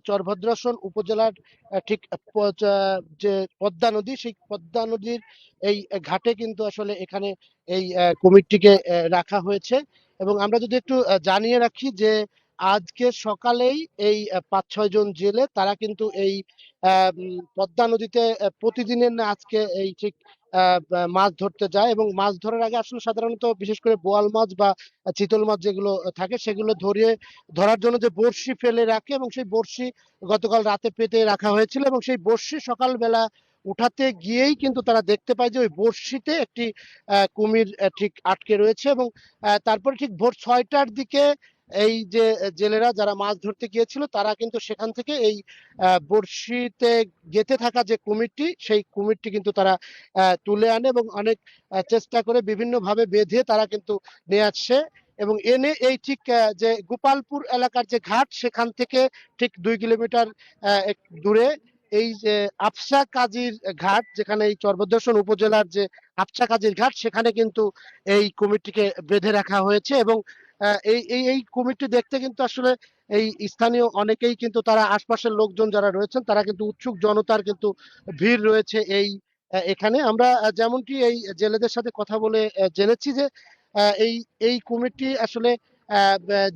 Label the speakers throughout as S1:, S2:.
S1: চরভদ্রাসন উপজেলার ঠিক যে পদ্মা নদী, সেই পদ্মা নদীর এই ঘাটে কিন্তু আসলে এখানে এই কুমিরটিকে রাখা হয়েছে। এবং আমরা যদি একটু জানিয়ে রাখি যে আজকে সকালেই এই ৫-৬ জন জেলে তারা কিন্তু এই পদ্মা নদীতে প্রতিদিনের না আজকে এই ঠিক মাছ ধরতে যায়, এবং মাছ ধরার আগে আসলে সাধারণত বিশেষ করে বোয়াল মাছ বা চিতল মাছ যেগুলো থাকে সেগুলো ধরার জন্য যে বড়শি ফেলে রাখে, এবং সেই বড়শি গতকাল রাতে পেতে রাখা হয়েছিল, এবং সেই বড়শি সকালবেলা উঠাতে গিয়েই কিন্তু তারা দেখতে পায় যে ওই বড়শিতে একটি কুমির ঠিক আটকে রয়েছে। এবং তারপরে ঠিক ভোর ৬টার দিকে এই যে জেলেরা যারা মাছ ধরতে গিয়েছিল তারা কিন্তু সেখান থেকে এই বড়শিতে গেঁথে থাকা যে কুমিরটি, সেই কুমিরটি কিন্তু তারা তুলে আনে এবং অনেক চেষ্টা করে বিভিন্নভাবে বেঁধে তারা কিন্তু নিয়ে আসছে। এবং এনে এই ঠিক যে গোপালপুর এলাকার যে ঘাট, সেখান থেকে ঠিক ২ কিলোমিটার দূরে এই যে আফসা কাজীর ঘাট, যেখানে এই চরভদ্রাসন উপজেলার যে আফসা কাজীর ঘাট, সেখানে কিন্তু এই কুমিরটিকে বেঁধে রাখা হয়েছে। এবং এই কুমিরটি দেখতে কিন্তু আসলে এই স্থানীয় অনেকেই কিন্তু তারা আশপাশের লোকজন যারা রয়েছেন তারা কিন্তু উৎসুক জনতার কিন্তু ভিড় রয়েছে এই এখানে। আমরা যেমনটি এই জেলেদের সাথে কথা বলে জেনেছি যে এই এই কুমিরটি আসলে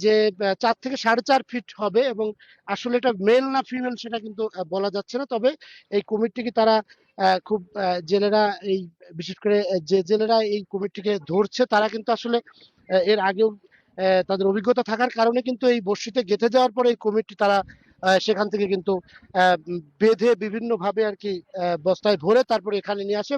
S1: যে ৪ থেকে ৪.৫ ফিট হবে, এবং আসলে এটা মেল না ফিমেল সেটা কিন্তু বলা যাচ্ছে না। তবে এই কুমিরটিকে তারা খুব জেলেরা এই বিশেষ করে যে জেলেরা এই কুমিরটিকে ধরছে তারা কিন্তু আসলে এর আগেও তাদের অভিজ্ঞতা থাকার কারণে কিন্তু এই বড়শিতে গেঁথে যাওয়ার পরে এই কুমিরটি তারা সেখান থেকে কিন্তু বেঁধে বিভিন্ন ভাবে আর কি বস্তায় ভরে তারপরে এখানে নিয়ে আসে।